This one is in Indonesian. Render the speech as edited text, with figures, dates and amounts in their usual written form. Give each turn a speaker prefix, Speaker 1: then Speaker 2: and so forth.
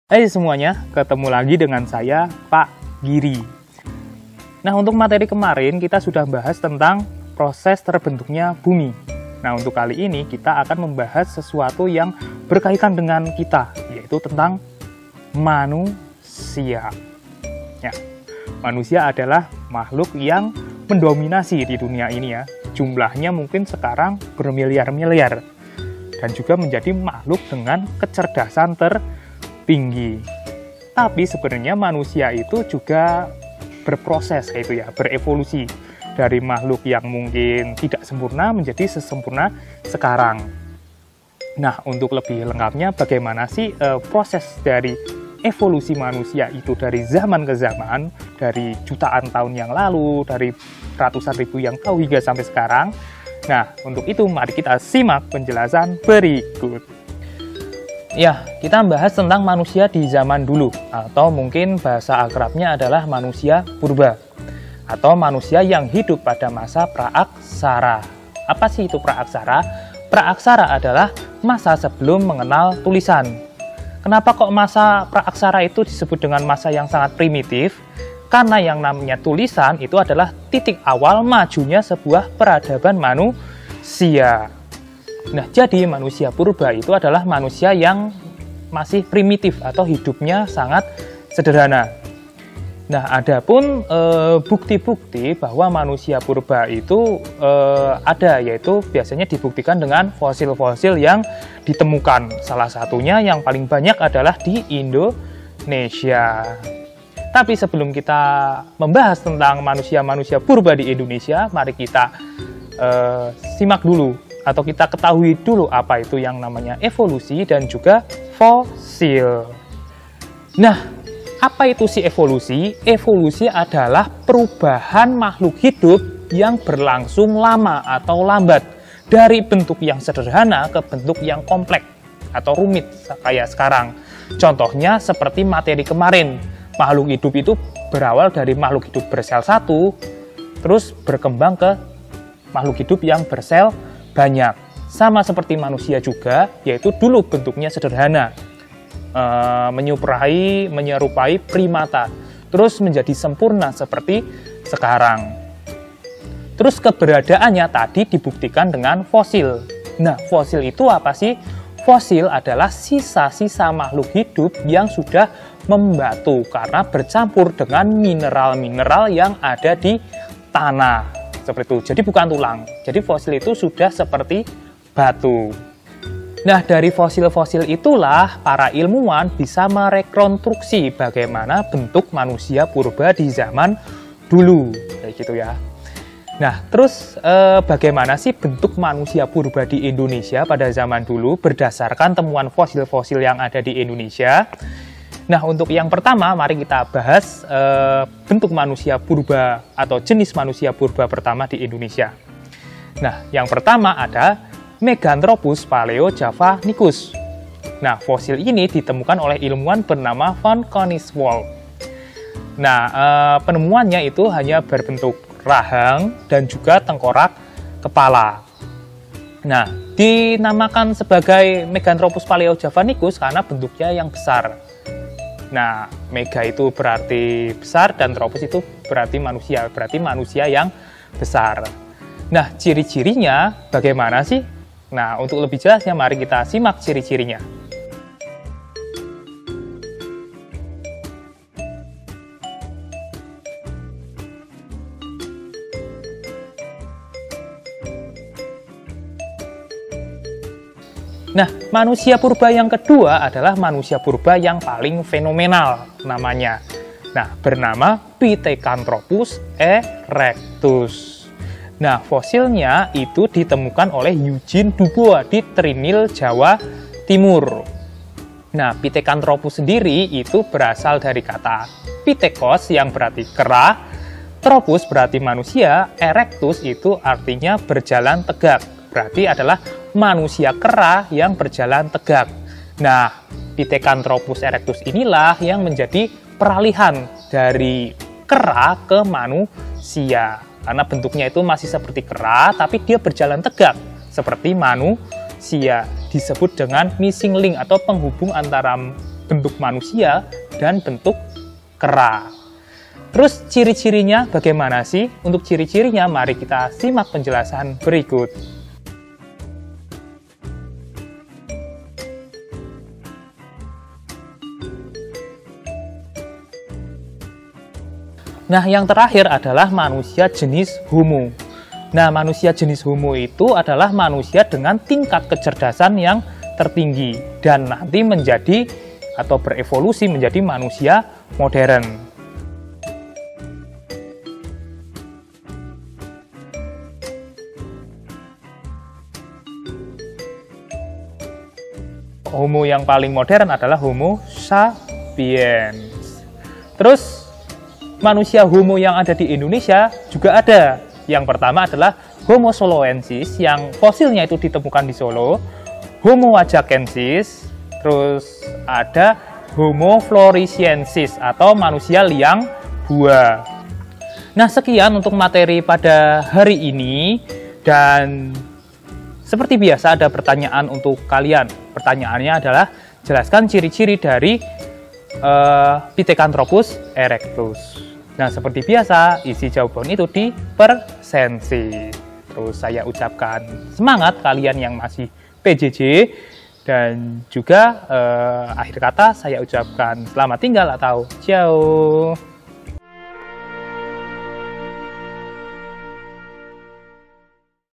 Speaker 1: Hai semuanya, ketemu lagi dengan saya, Pak Giri. Nah, untuk materi kemarin kita sudah bahas tentang proses terbentuknya bumi. Nah, untuk kali ini kita akan membahas sesuatu yang berkaitan dengan kita, yaitu tentang manusia. Ya, manusia adalah makhluk yang mendominasi di dunia ini ya. Jumlahnya mungkin sekarang bermiliar-miliar. Dan juga menjadi makhluk dengan kecerdasan tinggi. Tapi sebenarnya manusia itu juga berproses kayak itu ya, berevolusi dari makhluk yang mungkin tidak sempurna menjadi sesempurna sekarang. Nah, untuk lebih lengkapnya bagaimana sih proses dari evolusi manusia itu dari zaman ke zaman, dari jutaan tahun yang lalu, dari ratusan ribu yang tahu hingga sampai sekarang. Nah, untuk itu mari kita simak penjelasan berikut. Ya, kita bahas tentang manusia di zaman dulu, atau mungkin bahasa akrabnya adalah manusia purba, atau manusia yang hidup pada masa praaksara. Apa sih itu praaksara? Praaksara adalah masa sebelum mengenal tulisan. Kenapa kok masa praaksara itu disebut dengan masa yang sangat primitif? Karena yang namanya tulisan itu adalah titik awal majunya sebuah peradaban manusia. Nah, jadi manusia purba itu adalah manusia yang masih primitif atau hidupnya sangat sederhana. Nah, adapun bukti-bukti bahwa manusia purba itu ada, yaitu biasanya dibuktikan dengan fosil-fosil yang ditemukan. Salah satunya yang paling banyak adalah di Indonesia. Tapi sebelum kita membahas tentang manusia-manusia purba di Indonesia, mari kita simak dulu atau kita ketahui dulu apa itu yang namanya evolusi dan juga fosil. Nah, apa itu sih evolusi? Evolusi adalah perubahan makhluk hidup yang berlangsung lama atau lambat dari bentuk yang sederhana ke bentuk yang kompleks atau rumit kayak sekarang. Contohnya seperti materi kemarin, makhluk hidup itu berawal dari makhluk hidup bersel satu, terus berkembang ke makhluk hidup yang bersel banyak. Sama seperti manusia juga, yaitu dulu bentuknya sederhana, menyerupai primata, terus menjadi sempurna seperti sekarang. Terus keberadaannya tadi dibuktikan dengan fosil. Nah, fosil itu apa sih? Fosil adalah sisa-sisa makhluk hidup yang sudah membatu karena bercampur dengan mineral-mineral yang ada di tanah. Seperti itu. Jadi bukan tulang. Jadi fosil itu sudah seperti batu. Nah, dari fosil-fosil itulah para ilmuwan bisa merekonstruksi bagaimana bentuk manusia purba di zaman dulu. Kayak gitu ya. Nah, terus bagaimana sih bentuk manusia purba di Indonesia pada zaman dulu berdasarkan temuan fosil-fosil yang ada di Indonesia? Nah, untuk yang pertama, mari kita bahas bentuk manusia purba atau jenis manusia purba pertama di Indonesia. Nah, yang pertama ada Meganthropus paleojavanicus. Nah, fosil ini ditemukan oleh ilmuwan bernama Van Koningswolde. Nah, penemuannya itu hanya berbentuk rahang dan juga tengkorak kepala. Nah, dinamakan sebagai Meganthropus paleojavanicus karena bentuknya yang besar. Nah, mega itu berarti besar dan tropus itu berarti manusia yang besar. Nah, ciri-cirinya bagaimana sih? Nah, untuk lebih jelasnya mari kita simak ciri-cirinya. Nah, manusia purba yang kedua adalah manusia purba yang paling fenomenal namanya. Nah, bernama Pithecanthropus erectus. Nah, fosilnya itu ditemukan oleh Eugene Dubois di Trinil, Jawa Timur. Nah, Pithecanthropus sendiri itu berasal dari kata Pithekos yang berarti kera, Tropus berarti manusia, erectus itu artinya berjalan tegak. Berarti adalah manusia kera yang berjalan tegak. Nah, Pithecanthropus erectus inilah yang menjadi peralihan dari kera ke manusia. Karena bentuknya itu masih seperti kera, tapi dia berjalan tegak seperti manusia. Disebut dengan missing link atau penghubung antara bentuk manusia dan bentuk kera. Terus ciri-cirinya bagaimana sih? Untuk ciri-cirinya mari kita simak penjelasan berikut. Nah, yang terakhir adalah manusia jenis Homo. Nah, manusia jenis Homo itu adalah manusia dengan tingkat kecerdasan yang tertinggi dan nanti menjadi atau berevolusi menjadi manusia modern. Homo yang paling modern adalah Homo sapiens. Terus manusia Homo yang ada di Indonesia juga ada. Yang pertama adalah Homo soloensis yang fosilnya itu ditemukan di Solo, Homo wajakensis, terus ada Homo floresiensis atau manusia liang buah. Nah, sekian untuk materi pada hari ini, dan seperti biasa ada pertanyaan untuk kalian. Pertanyaannya adalah jelaskan ciri-ciri dari Pithecanthropus erectus. Nah, seperti biasa, isi jawaban itu di persensi. Terus saya ucapkan semangat kalian yang masih PJJ, dan juga akhir kata saya ucapkan selamat tinggal atau ciao.